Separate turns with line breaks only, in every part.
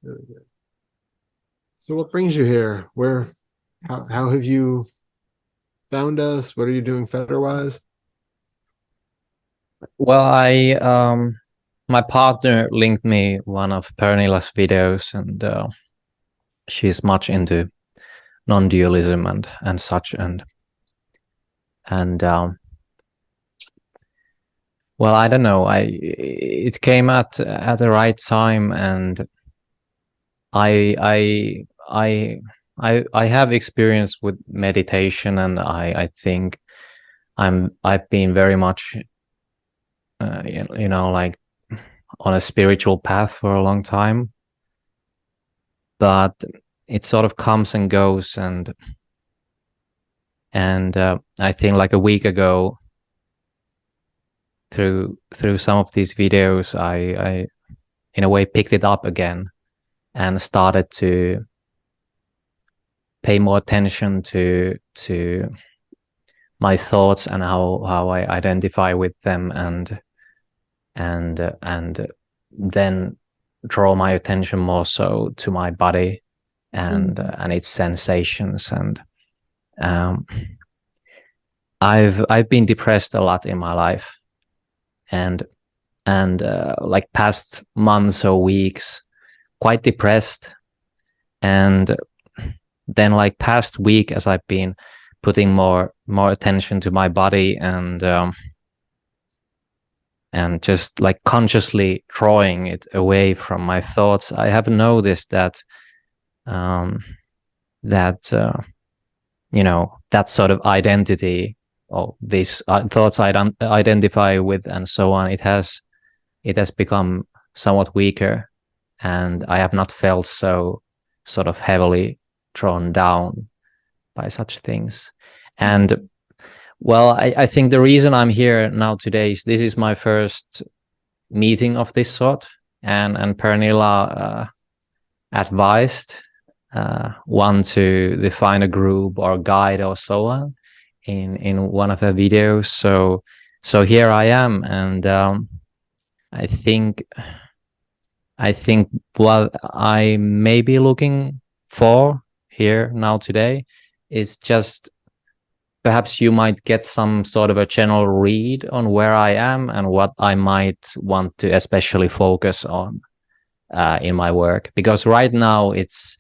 Really good. So what brings you here? How have you found us? What are you doing Feder-wise?
Well, my partner linked me one of Pernilla's videos, and she's much into non-dualism and such, and well, I don't know. It came at the right time, and I I I I have experience with meditation, and I think I've been very much like on a spiritual path for a long time, but it sort of comes and goes, and I think like a week ago, through some of these videos, I in a way picked it up again and started to pay more attention to my thoughts and how I identify with them, and then draw my attention more so to my body and its sensations. And um, I've been depressed a lot in my life, and like past months or weeks, quite depressed. And then like past week, as I've been putting more attention to my body, and just like consciously drawing it away from my thoughts, I have noticed that um, that that sort of identity, or these thoughts I don't identify with, and so on, it has become somewhat weaker, and I have not felt so sort of heavily drawn down by such things. And well, I think the reason I'm here now today is this is my first meeting of this sort, and Pernilla advised one to define a group or guide or so on in one of her videos. So here I am, and I think I think what I may be looking for here now today is just perhaps you might get some sort of a general read on where I am and what I might want to especially focus on in my work, because right now it's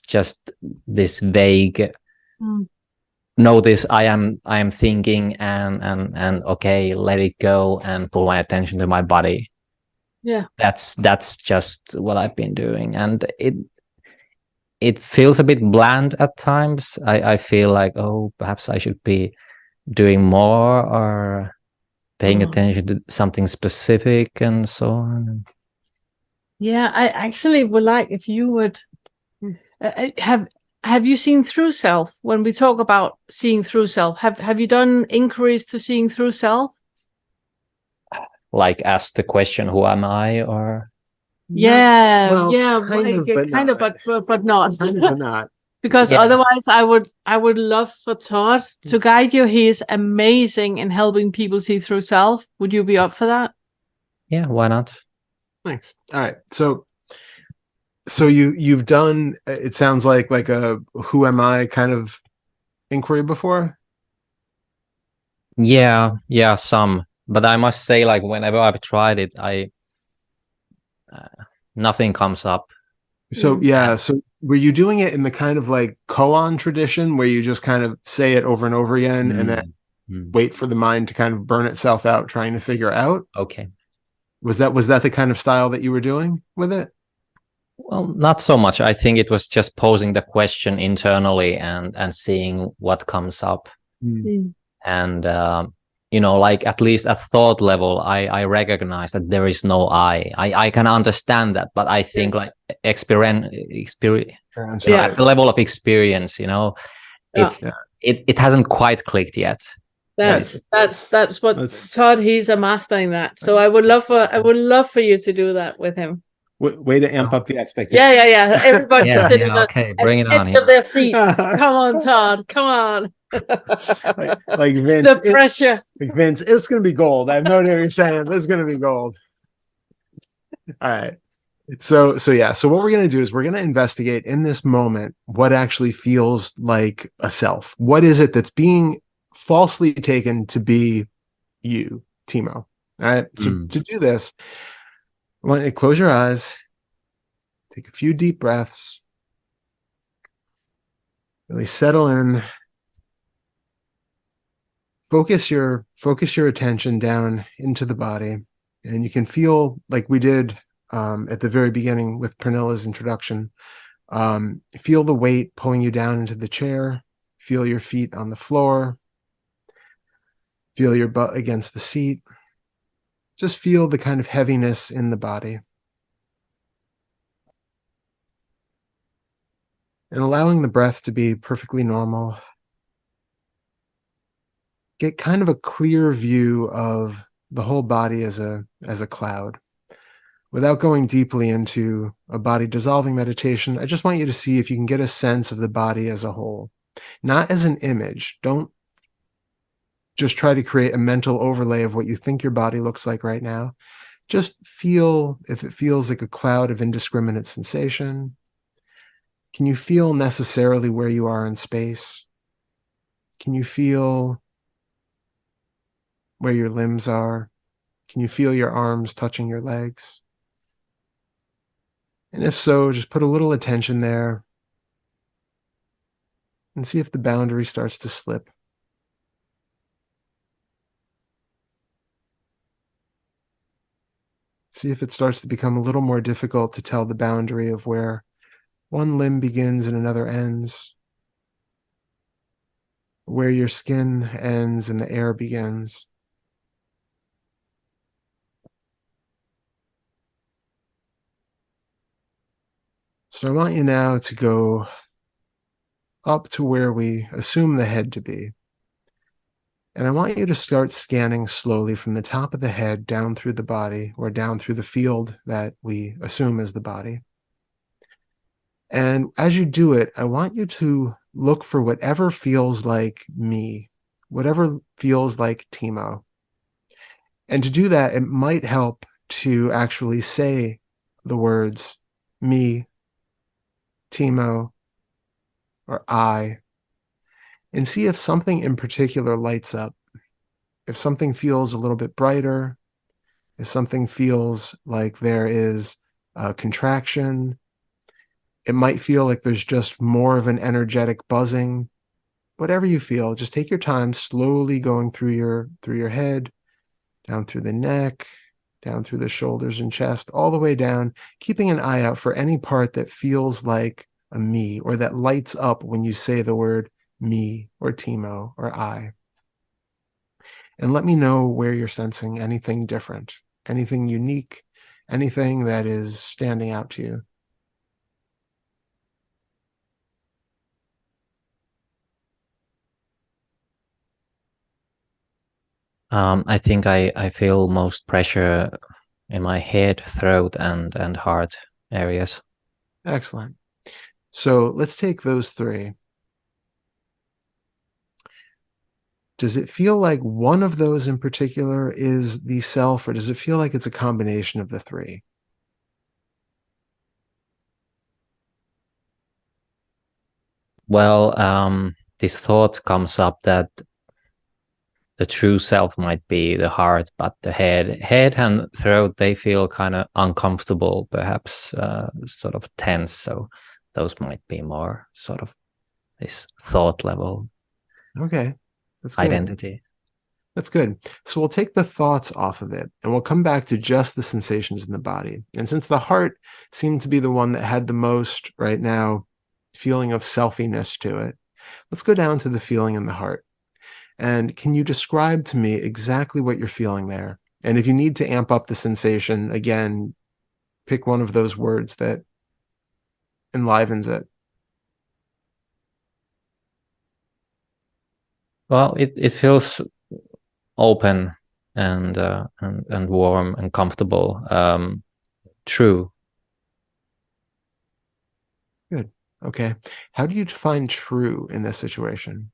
just this vague notice I am thinking, and okay, let it go and pull my attention to my body.
Yeah.
That's just what I've been doing, and it feels a bit bland at times. I feel like, oh, perhaps I should be doing more or paying attention to something specific and so on.
Yeah, I actually would like if you would have you seen through self? When we talk about seeing through self, have you done inquiries to seeing through self?
Like ask the question, who am I? Or
Yeah,
Well,
yeah,
kind of,
but not.
kind of not.
Because
yeah,
otherwise I would love for Todd to guide you. He is amazing in helping people see through self. Would you be up for that?
yeah, why not?
Thanks. All right. So you've done, it sounds like a who am I kind of inquiry before?
Yeah, some. But I must say, like, whenever I've tried it, nothing comes up.
So yeah, so were you doing it in the kind of like koan tradition where you just kind of say it over and over again and then wait for the mind to kind of burn itself out trying to figure out?
Okay.
Was that the kind of style that you were doing with it?
Well, not so much. I think it was just posing the question internally and seeing what comes up. And like at least at thought level, I recognize that there is no I can understand that, but I think like experience at the level of experience, it hasn't quite clicked yet.
That's what Todd, he's a master in that. So I would love for you to do that with him.
Way to amp up the expectation.
Yeah. Everybody
okay, bring it on
here. Their seat. Come on, Todd. Come on.
like Vince,
the pressure.
Like Vince, it's gonna be gold. I have no idea what you're saying, but it's gonna be gold. All right. So yeah. So what we're going to do is we're going to investigate in this moment what actually feels like a self. What is it that's being falsely taken to be you, Timo? All right. So to do this, I want you to close your eyes, take a few deep breaths, really settle in, focus your attention down into the body, and you can feel like we did at the very beginning with Pernilla's introduction. Feel the weight pulling you down into the chair. Feel your feet on the floor. Feel your butt against the seat. Just feel the kind of heaviness in the body. And allowing the breath to be perfectly normal. Get kind of a clear view of the whole body as a cloud. Without going deeply into a body dissolving meditation, I just want you to see if you can get a sense of the body as a whole, not as an image. Don't just try to create a mental overlay of what you think your body looks like right now. Just feel if it feels like a cloud of indiscriminate sensation. Can you feel necessarily where you are in space? Can you feel where your limbs are? Can you feel your arms touching your legs? And if so, just put a little attention there and see if the boundary starts to slip. See if it starts to become a little more difficult to tell the boundary of where one limb begins and another ends, where your skin ends and the air begins. So I want you now to go up to where we assume the head to be. And I want you to start scanning slowly from the top of the head down through the body, or down through the field that we assume is the body. And as you do it, I want you to look for whatever feels like me, whatever feels like Timo. And to do that, it might help to actually say the words me, Timo, or I, and see if something in particular lights up. If something feels a little bit brighter, if something feels like there is a contraction, it might feel like there's just more of an energetic buzzing. Whatever you feel, just take your time slowly going through your head, down through the neck, down through the shoulders and chest, all the way down, keeping an eye out for any part that feels like a me or that lights up when you say the word me or Timo or I. And let me know where you're sensing anything different, anything unique, anything that is standing out to you.
I think I feel most pressure in my head, throat, and heart areas.
Excellent. So let's take those three. Does it feel like one of those in particular is the self, or does it feel like it's a combination of the three?
Well, this thought comes up that the true self might be the heart, but the head and throat, they feel kind of uncomfortable, perhaps sort of tense. So those might be more sort of this thought level.
Okay, that's good.
Identity.
That's good. So we'll take the thoughts off of it and we'll come back to just the sensations in the body. And since the heart seemed to be the one that had the most right now feeling of selfiness to it, let's go down to the feeling in the heart. And can you describe to me exactly what you're feeling there? And if you need to amp up the sensation, again, pick one of those words that enlivens it.
Well, it feels open and warm and comfortable. True.
Good. Okay. How do you define true in this situation?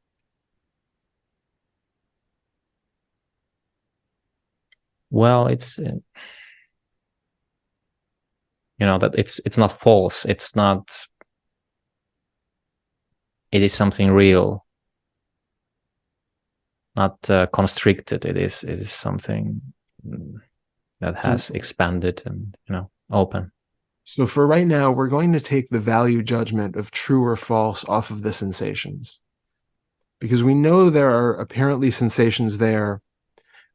Well, it's that it's not false. It's not. It is something real, not constricted. It is something that
So,
has expanded and open.
so for right now, we're going to take the value judgment of true or false off of the sensations, because we know there are apparently sensations there,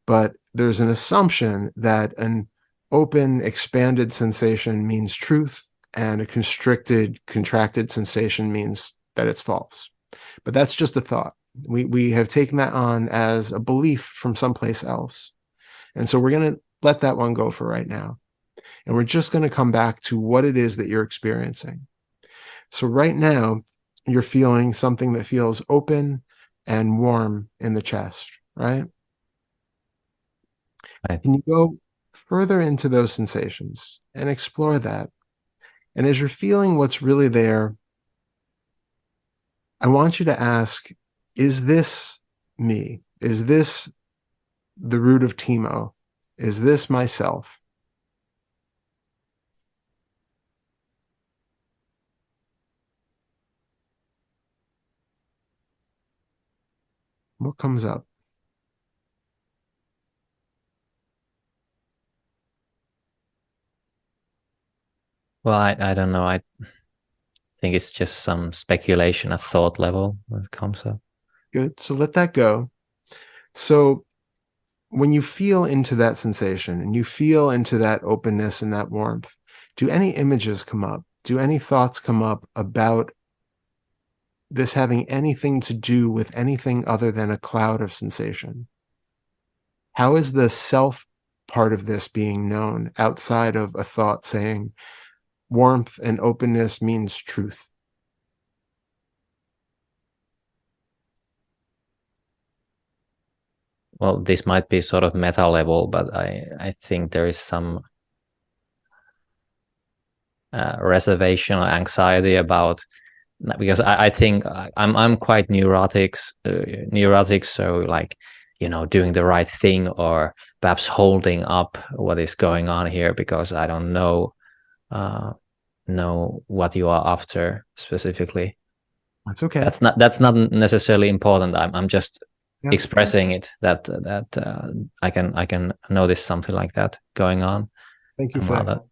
but there's an assumption that an open, expanded sensation means truth, and a constricted, contracted sensation means that it's false. But that's just a thought. We have taken that on as a belief from someplace else. And so we're going to let that one go for right now. And we're just going to come back to what it is that you're experiencing. So right now, you're feeling something that feels open and warm in the chest, right?
Right.
Can you go further into those sensations and explore that? And as you're feeling what's really there, I want you to ask, is this me? Is this the root of Timo? Is this myself? What comes up?
Well, I don't know. I think it's just some speculation at thought level when it comes up.
Good. So let that go. So when you feel into that sensation and you feel into that openness and that warmth, do any images come up? Do any thoughts come up about this having anything to do with anything other than a cloud of sensation? How is the self part of this being known outside of a thought saying warmth and openness means truth?
Well, this might be sort of meta level, but I think there is some reservation or anxiety about, because I think I'm quite neurotic, so like doing the right thing or perhaps holding up what is going on here because I don't know what you are after specifically.
That's okay.
That's not necessarily important. I'm just
Yeah.
expressing it that I can notice something like that going on.
Thank you
And
for
well,
that.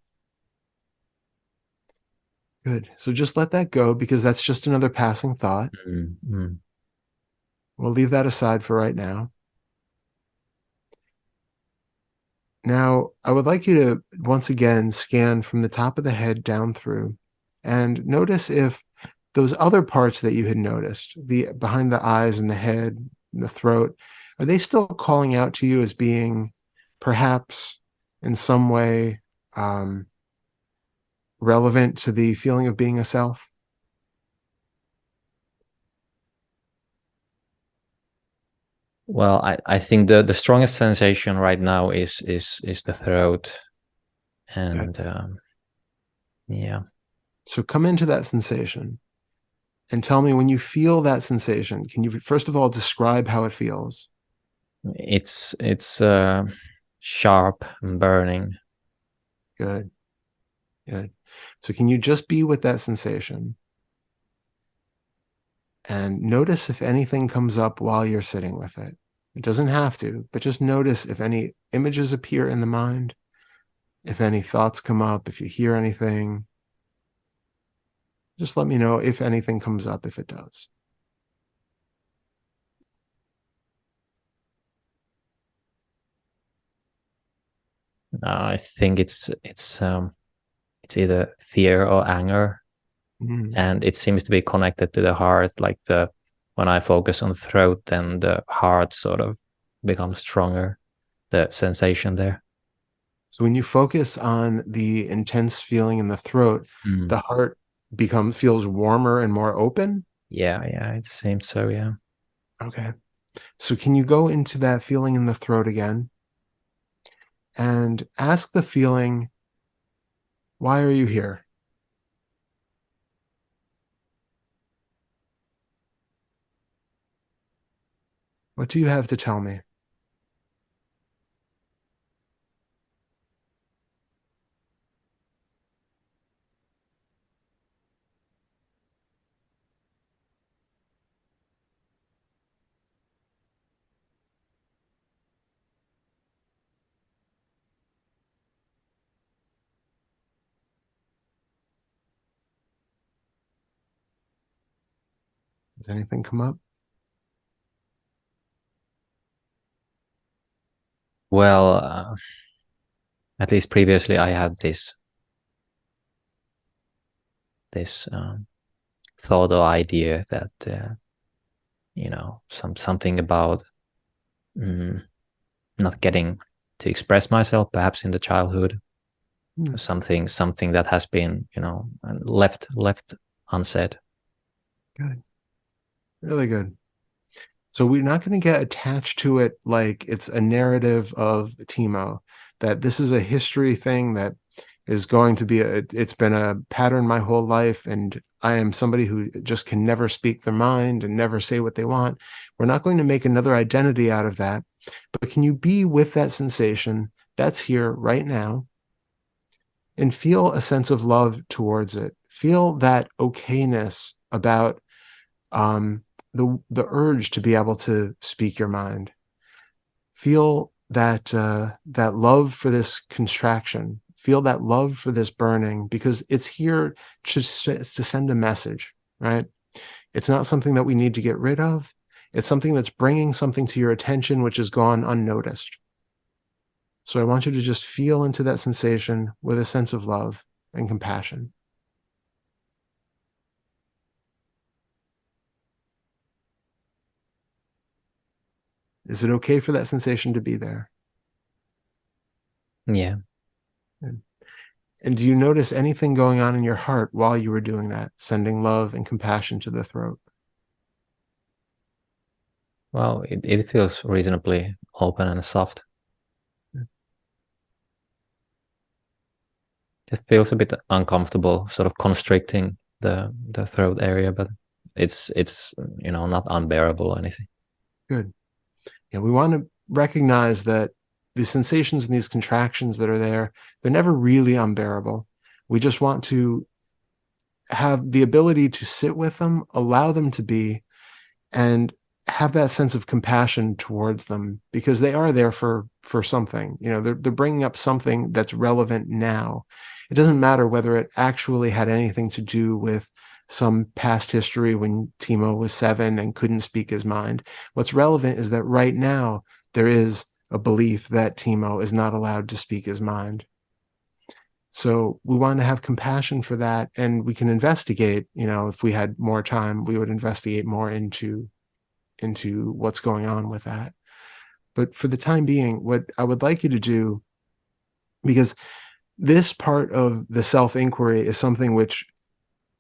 Good. So just let that go because that's just another passing thought. We'll leave that aside for right now. Now, I would like you to once again scan from the top of the head down through and notice if those other parts that you had noticed, the behind the eyes and the head and the throat, are they still calling out to you as being perhaps in some way relevant to the feeling of being a self?
well, I think the strongest sensation right now is the throat, and yeah.
So come into that sensation and tell me when you feel that sensation, can you first of all describe how it feels?
It's sharp and burning.
Good, good. So can you just be with that sensation and notice if anything comes up while you're sitting with it? It doesn't have to, but just notice if any images appear in the mind, if any thoughts come up, if you hear anything. Just let me know if anything comes up, if it does.
I think it's either fear or anger, and it seems to be connected to the heart. Like when I focus on the throat, then the heart sort of becomes stronger. The sensation there.
So when you focus on the intense feeling in the throat, the heart feels warmer and more open.
Yeah, it seems so. Yeah.
Okay. So can you go into that feeling in the throat again and ask the feeling, why are you here? What do you have to tell me? Does anything come up?
Well, at least previously I had this thought or idea that something about not getting to express myself, perhaps in the childhood, something that has been left unsaid.
Good, really good. So we're not going to get attached to it like it's a narrative of Timo, that this is a history thing that is going to be it's been a pattern my whole life, and I am somebody who just can never speak their mind and never say what they want. We're not going to make another identity out of that, but can you be with that sensation that's here right now and feel a sense of love towards it? Feel that okayness about the urge to be able to speak your mind. Feel that that love for this contraction. Feel that love for this burning, because it's here to send a message, right? It's not something that we need to get rid of. It's something that's bringing something to your attention which has gone unnoticed. So I want you to just feel into that sensation with a sense of love and compassion. Is it okay for that sensation to be there?
Yeah.
And do you notice anything going on in your heart while you were doing that, sending love and compassion to the throat?
Well, it feels reasonably open and soft. Just feels a bit uncomfortable, sort of constricting the throat area, but it's not unbearable or anything.
Good. Yeah, we want to recognize that the sensations and these contractions that are there, they're never really unbearable. We just want to have the ability to sit with them, allow them to be, and have that sense of compassion towards them, because they are there for something. They're bringing up something that's relevant now. It doesn't matter whether it actually had anything to do with some past history when Timo was 7 and couldn't speak his mind. What's relevant is that right now there is a belief that Timo is not allowed to speak his mind. So we want to have compassion for that, and we can investigate. If we had more time, we would investigate more into what's going on with that. But for the time being, what I would like you to do, because this part of the self-inquiry is something which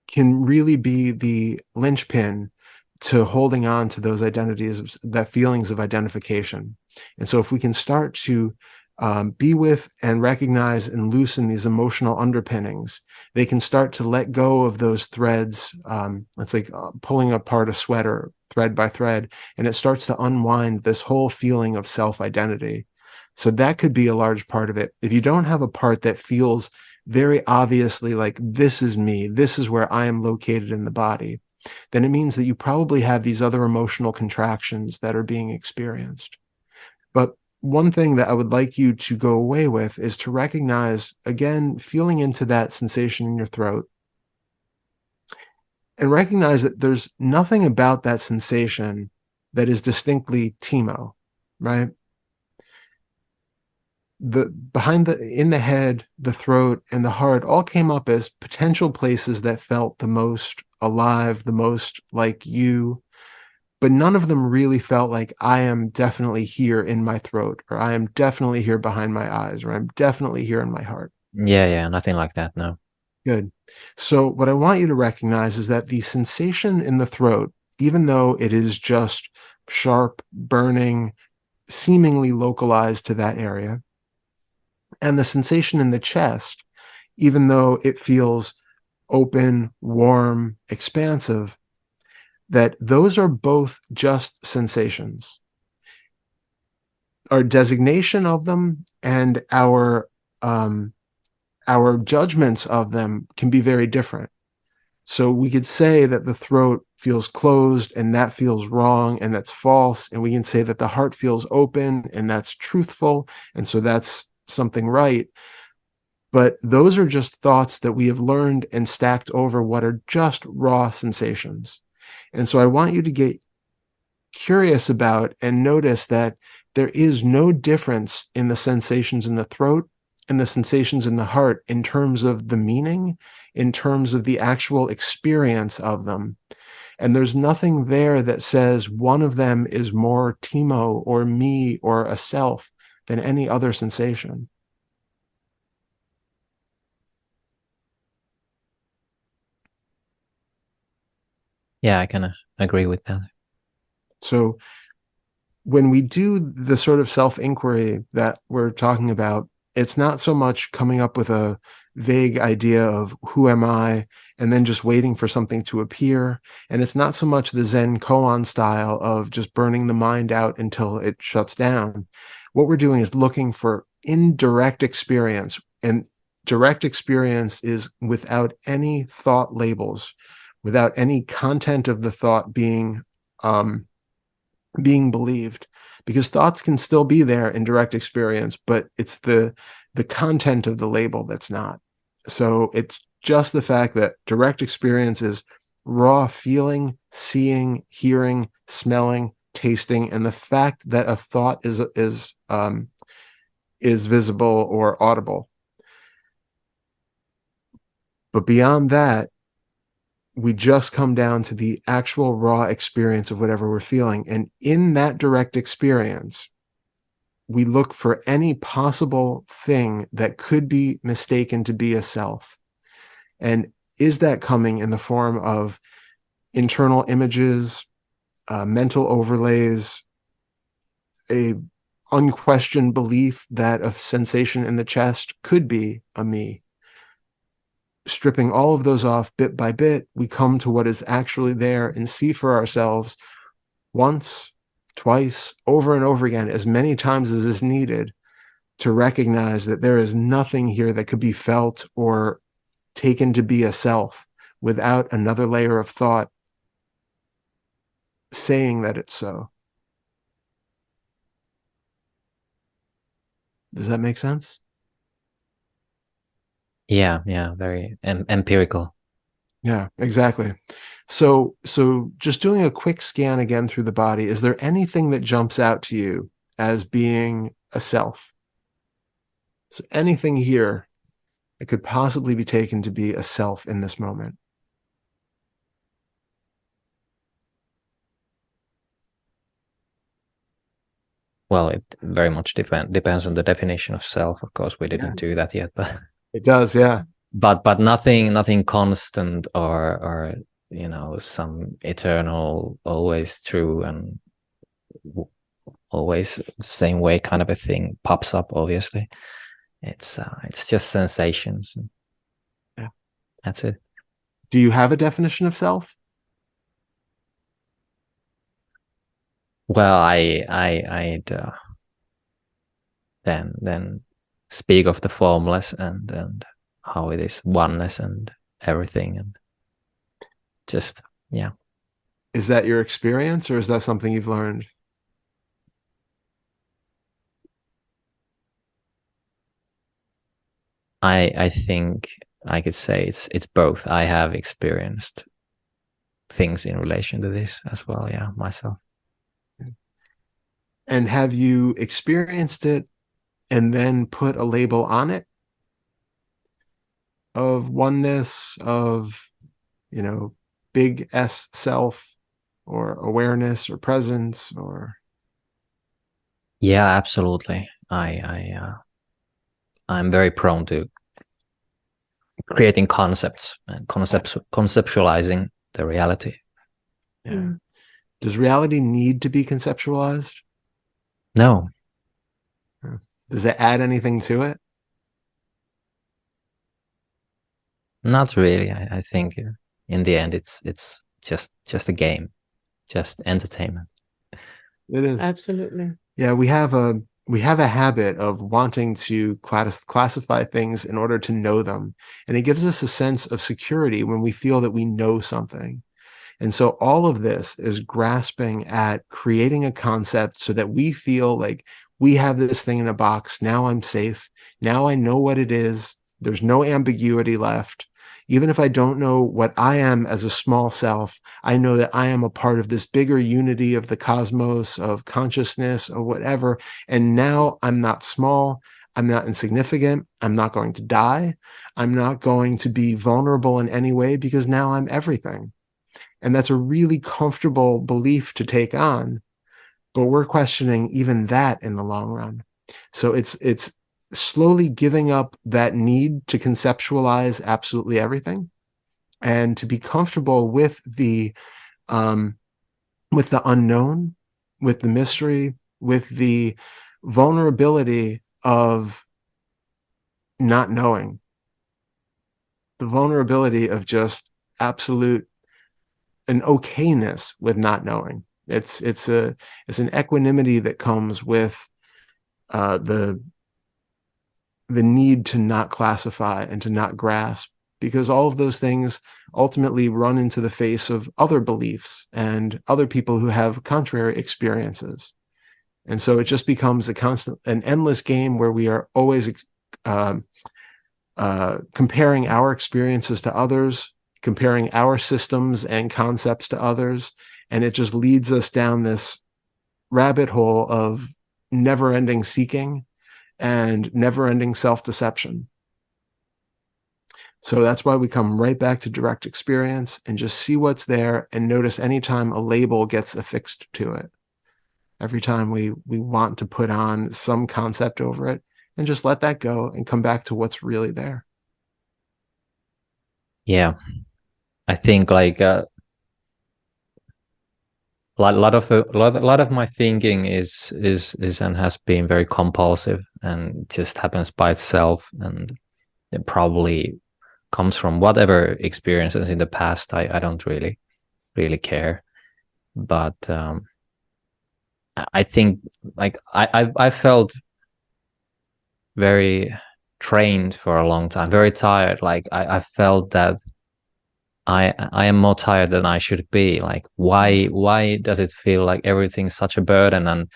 can really be the linchpin to holding on to those identities, that feelings of identification. And so if we can start to be with and recognize and loosen these emotional underpinnings, they can start to let go of those threads. It's like pulling apart a sweater thread by thread, and it starts to unwind this whole feeling of self-identity. So that could be a large part of it. If you don't have a part that feels very obviously like, this is me, this is where I am located in the body, then it means that you probably have these other emotional contractions that are being experienced. But one thing that I would like you to go away with is to recognize, again, feeling into that sensation in your throat, and recognize that there's nothing about that sensation that is distinctly Timo, right? In the head, the throat, and the heart all came up as potential places that felt the most alive, the most like you, but none of them really felt like, I am definitely here in my throat, or I am definitely here behind my eyes, or I'm definitely here in my heart.
Yeah, nothing like that, no.
Good. So what I want you to recognize is that the sensation in the throat, even though it is just sharp, burning, seemingly localized to that area, and the sensation in the chest, even though it feels open, warm, expansive, that those are both just sensations. Our designation of them and our judgments of them can be very different. So we could say that the throat feels closed and that feels wrong and that's false. And we can say that the heart feels open and that's truthful. And so that's something right. But those are just thoughts that we have learned and stacked over what are just raw sensations. And so I want you to get curious about and notice that there is no difference in the sensations in the throat and the sensations in the heart in terms of the meaning, in terms of the actual experience of them. And there's nothing there that says one of them is more Timo or me or a self than any other sensation.
Yeah, I can agree with that.
So when we do the sort of self-inquiry that we're talking about, it's not so much coming up with a vague idea of who am I and then just waiting for something to appear. And it's not so much the Zen koan style of just burning the mind out until it shuts down. What we're doing is looking for indirect experience, and direct experience is without any thought labels, without any content of the thought being believed, because thoughts can still be there in direct experience, but it's the content of the label that's not. So it's just the fact that direct experience is raw feeling, seeing, hearing, smelling, tasting, and the fact that a thought is visible or audible. But beyond that, we just come down to the actual raw experience of whatever we're feeling. And in that direct experience, we look for any possible thing that could be mistaken to be a self. And is that coming in the form of internal images, mental overlays, a unquestioned belief that a sensation in the chest could be a me? Stripping all of those off bit by bit, we come to what is actually there and see for ourselves once, twice, over and over again, as many times as is needed, to recognize that there is nothing here that could be felt or taken to be a self without another layer of thought saying that it's so. Does that make sense?
Yeah, very empirical.
Yeah, exactly. So just doing a quick scan again through the body, is there anything that jumps out to you as being a self? So anything here that could possibly be taken to be a self in this moment?
Well, it very much depends on the definition of self. Of course, we didn't do that yet, but
It does, yeah.
But nothing constant or some eternal, always true and always the same way kind of a thing pops up. Obviously, it's just sensations.
Yeah,
that's it.
Do you have a definition of self?
Well, I'd then speak of the formless and how it is oneness and everything, and just yeah.
Is that your experience, or is that something you've learned?
I think I could say it's both. I have experienced things in relation to this as well, yeah, myself.
And have you experienced it and then put a label on it of oneness, of, big S self, or awareness or presence, or?
Yeah, absolutely. I'm very prone to creating concepts and conceptualizing the reality.
Yeah. Does reality need to be conceptualized?
No.
Does it add anything to it?
Not really. I think in the end it's just a game, just entertainment.
It is.
Absolutely.
Yeah, we have a habit of wanting to classify things in order to know them. And it gives us a sense of security when we feel that we know something. And so all of this is grasping at creating a concept so that we feel like we have this thing in a box. Now I'm safe. Now I know what it is. There's no ambiguity left. Even if I don't know what I am as a small self, I know that I am a part of this bigger unity of the cosmos, of consciousness, or whatever. And now I'm not small. I'm not insignificant. I'm not going to die. I'm not going to be vulnerable in any way, because now I'm everything. And that's a really comfortable belief to take on, but we're questioning even that in the long run. So it's slowly giving up that need to conceptualize absolutely everything, and to be comfortable with the unknown, with the mystery, with the vulnerability of not knowing, the vulnerability of just absolute an okayness with not knowing. It's an equanimity that comes with the need to not classify and to not grasp, because all of those things ultimately run into the face of other beliefs and other people who have contrary experiences. And so it just becomes an endless game where we are always comparing our experiences to others, comparing our systems and concepts to others. And it just leads us down this rabbit hole of never-ending seeking and never-ending self-deception. So that's why we come right back to direct experience and just see what's there, and notice anytime a label gets affixed to it. Every time we want to put on some concept over it, and just let that go and come back to what's really there.
Yeah, I think like a lot of my thinking is and has been very compulsive, and just happens by itself, and it probably comes from whatever experiences in the past. I don't really care, but I think like I felt very trained for a long time, very tired. Like I felt that I am more tired than I should be. Like why does it feel like everything's such a burden? And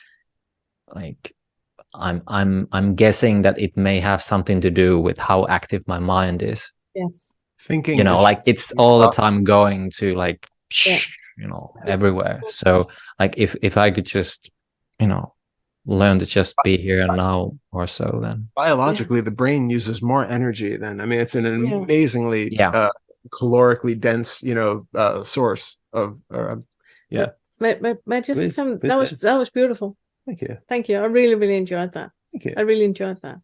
like I'm guessing that it may have something to do with how active my mind is.
Yes.
Thinking is
like it's all the time going to like everywhere. So like if I could just learn to just be here and now or so, then
biologically the brain uses more energy than, I mean, it's an amazingly calorically dense source of yeah.
May I just come? That was beautiful. Thank you. I really enjoyed that.
Thank you.
I really enjoyed that.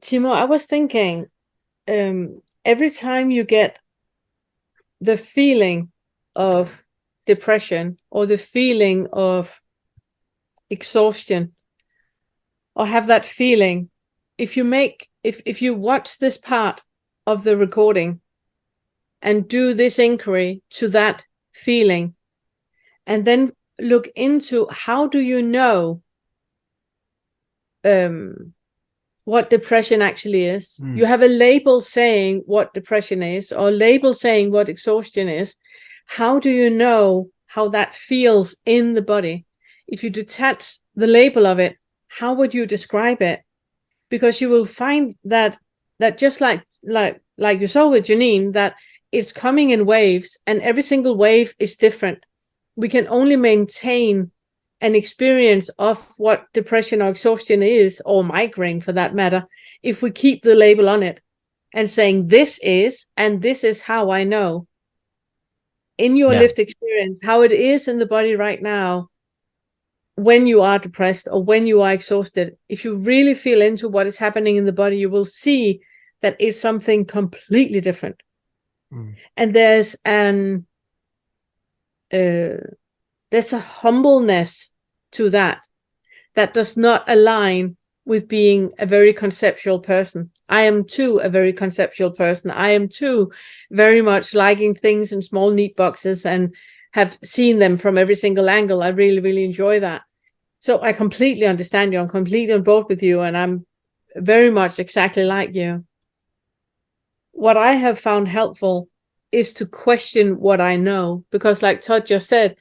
Timo, I was thinking, every time you get the feeling of depression or the feeling of exhaustion, or have that feeling, if you watch this part of the recording and do this inquiry to that feeling, and then look into how do you know what depression actually is. You have a label saying what depression is, or a label saying what exhaustion is. How do you know how that feels in the body? If you detach the label of it, how would you describe it? Because you will find that just like you saw with Janine, that it's coming in waves, and every single wave is different. We can only maintain an experience of what depression or exhaustion is, or migraine for that matter, if we keep the label on it and saying this is, and this is how I know in your lived experience how it is in the body right now when you are depressed or when you are exhausted. If you really feel into what is happening in the body, you will see that it's something completely different. And there's a humbleness to that does not align with being a very conceptual person. I am too a very conceptual person. I am too very much liking things in small, neat boxes and have seen them from every single angle. I really enjoy that. So I completely understand you. I'm completely on board with you, and I'm very much exactly like you. What I have found helpful is to question what I know, because like Todd just said,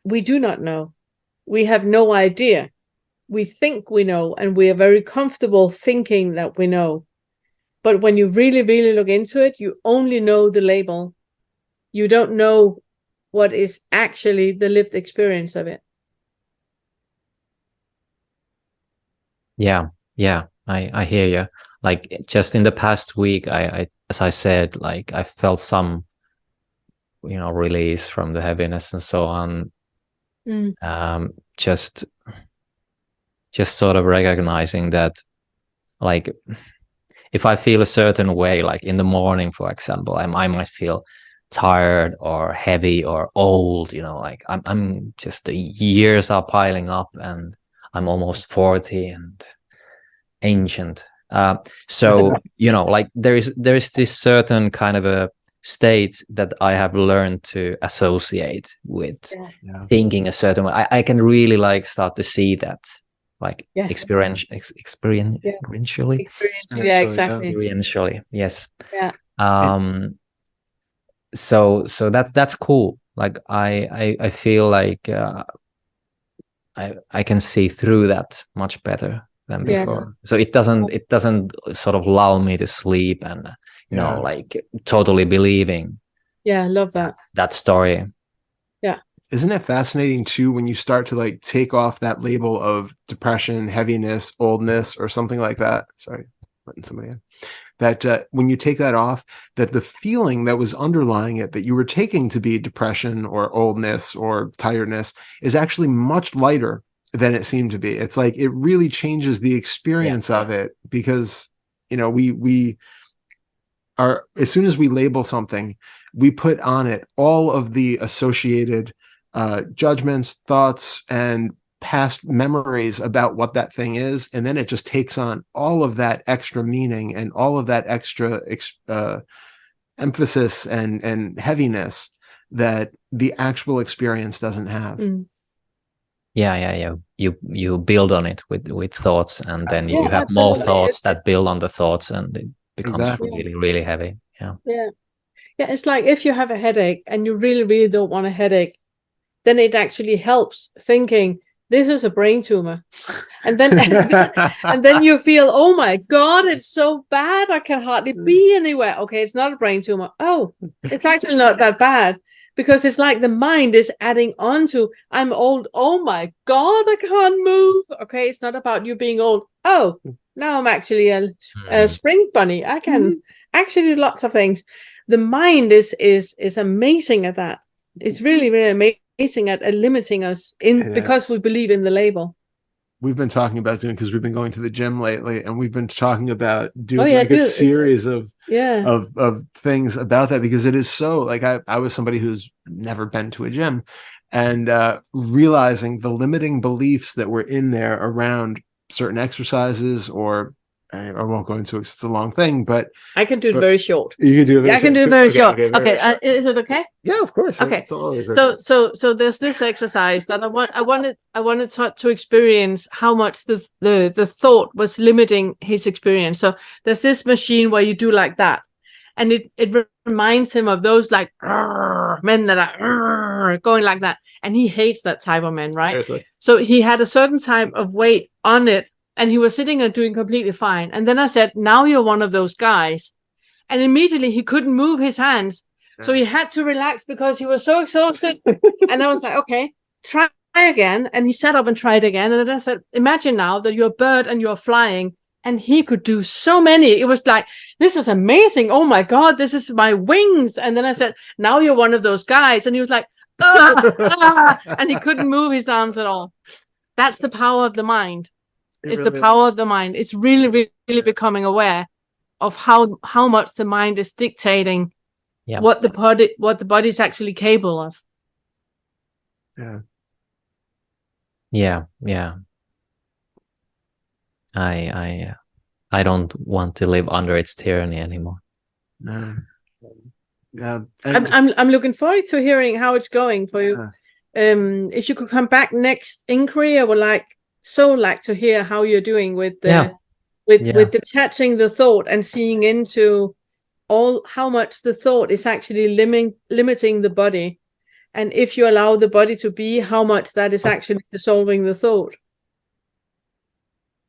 we do not know. We have no idea. We think we know, and we are very comfortable thinking that we know. But when you really, really look into it, you only know the label. You don't know what is actually the lived experience of it.
Yeah, I hear you. Like just in the past week, I as I said, like I felt some, release from the heaviness and so on. Just sort of recognizing that, like, if I feel a certain way, like in the morning, for example, I might feel tired or heavy or old, like I'm just, the years are piling up and I'm almost 40 and ancient. So, like there is this certain kind of a state that I have learned to associate with thinking a certain way. I can really like start to see that, like experientially.
Yeah, exactly.
Experientially, yes.
Yeah.
So that's cool. Like I feel like I can see through that much better than before. So it doesn't sort of lull me to sleep and like totally believing.
Yeah, I love
that story.
Yeah.
Isn't it fascinating too when you start to like take off that label of depression, heaviness, oldness, or something like that? Sorry, letting somebody in. That when you take that off, that the feeling that was underlying it, that you were taking to be depression or oldness or tiredness, is actually much lighter than it seemed to be. It's like it really changes the experience of it, because we are, as soon as we label something, we put on it all of the associated judgments, thoughts, and past memories about what that thing is, and then it just takes on all of that extra meaning and all of that extra emphasis and heaviness that the actual experience doesn't have.
Yeah. You build on it with thoughts, and then you have more thoughts that build on the thoughts, and it becomes really, really heavy.
Yeah. It's like if you have a headache and you really, really don't want a headache, then it actually helps thinking this is a brain tumor, and then and then you feel, oh my god, it's so bad, I can hardly be anywhere. Okay, it's not a brain tumor. Oh, it's actually not that bad, because it's like the mind is adding on to, I'm old, oh my god, I can't move. Okay, it's not about you being old. Oh, now I'm actually a spring bunny, I can actually do lots of things. The mind is amazing at that. It's really, really amazing at limiting us because we believe in the label.
We've been talking about doing, because we've been going to the gym lately, and we've been talking about doing a series of things about that, because it is so, like, I was somebody who's never been to a gym, and realizing the limiting beliefs that were in there around certain exercises, or I won't go into it, it's a long thing, but
I can do it very short.
You can do it very short.
I can do it very short. Okay, is it okay?
Yeah, of course.
Okay.
It's always okay.
So there's this exercise that I wanted to experience how much the thought was limiting his experience. So there's this machine where you do like that, and it reminds him of those like men that are going like that, and he hates that type of men, right?
Seriously.
So he had a certain type of weight on it, and he was sitting and doing completely fine. And then I said, now you're one of those guys. And immediately he couldn't move his hands. So he had to relax because he was so exhausted. And I was like, okay, try again. And he sat up and tried again. And then I said, imagine now that you're a bird and you're flying. And he could do so many. It was like, this is amazing. Oh my God, this is my wings. And then I said, now you're one of those guys. And he was like, and he couldn't move his arms at all. That's the power of the mind. It's really the power of the mind. It's really, really, really becoming aware of how much the mind is dictating what the body is actually capable of.
Yeah. I don't want to live under its tyranny anymore.
No. Yeah.
I'm looking forward to hearing how it's going for you. If you could come back next inquiry, I would like to hear how you're doing with detaching the thought and seeing into how much the thought is actually limiting the body, and if you allow the body to be, how much that is actually dissolving the thought.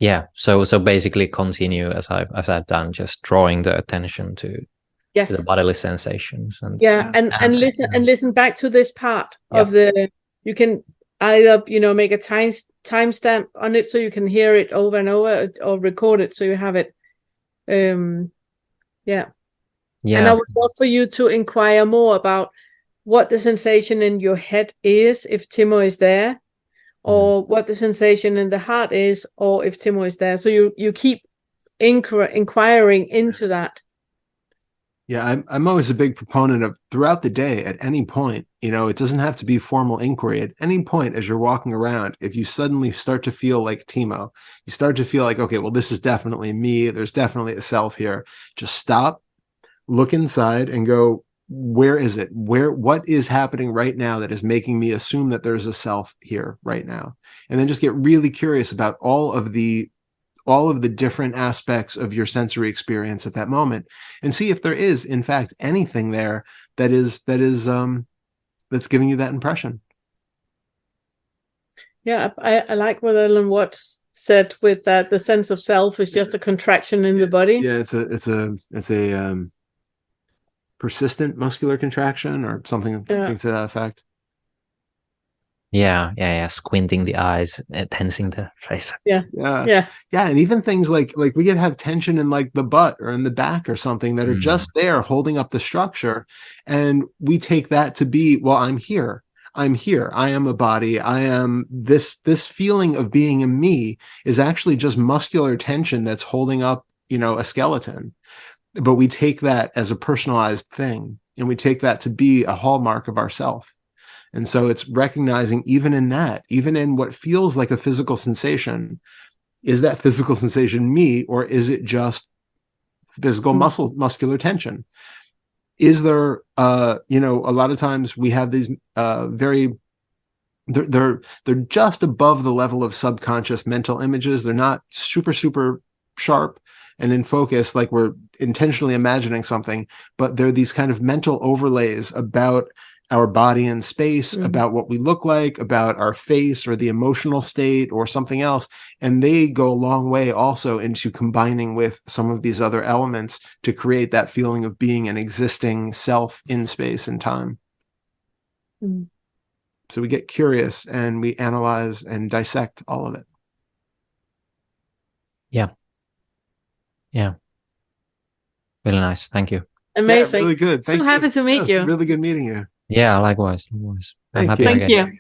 Yeah. So basically continue as I've done, just drawing the attention to the
Yes.
bodily sensations and
Yeah. And listen back to this part of the, you can either, make a timestamp on it so you can hear it over and over, or record it so you have it. Yeah. And I would love for you to inquire more about what the sensation in your head is if Timo is there, or what the sensation in the heart is, or if Timo is there. So you keep inquiring into that.
Yeah, I'm always a big proponent of throughout the day, at any point, it doesn't have to be formal inquiry. At any point as you're walking around, if you suddenly start to feel like Timo, you start to feel like, okay, well, this is definitely me. There's definitely a self here. Just stop, look inside and go, where is it? What is happening right now that is making me assume that there's a self here right now? And then just get really curious about all of the different aspects of your sensory experience at that moment, and see if there is in fact anything there that's giving you that impression.
Yeah, I like what Ellen Watts said with that the sense of self is just a contraction in the body.
Yeah, it's a persistent muscular contraction or something to that effect.
Yeah. Squinting the eyes, tensing the face.
Yeah.
And even things like we could have tension in like the butt or in the back or something that are just there holding up the structure, and we take that to be, well, I'm here, I am a body, I am this feeling of being a me is actually just muscular tension that's holding up, a skeleton. But we take that as a personalized thing, and we take that to be a hallmark of ourself. And so it's recognizing even in what feels like a physical sensation, is that physical sensation me, or is it just physical muscular tension? Is there, a lot of times we have these they're just above the level of subconscious mental images. They're not super, super sharp and in focus, like we're intentionally imagining something, but they're these kind of mental overlays about our body in space, about what we look like, about our face or the emotional state or something else. And they go a long way also into combining with some of these other elements to create that feeling of being an existing self in space and time. So we get curious and we analyze and dissect all of it.
Yeah. Really nice. Thank you.
Amazing.
Yeah, really good.
So happy to meet you.
Really good meeting you.
Yeah, likewise. I'm happy again.
Thank you.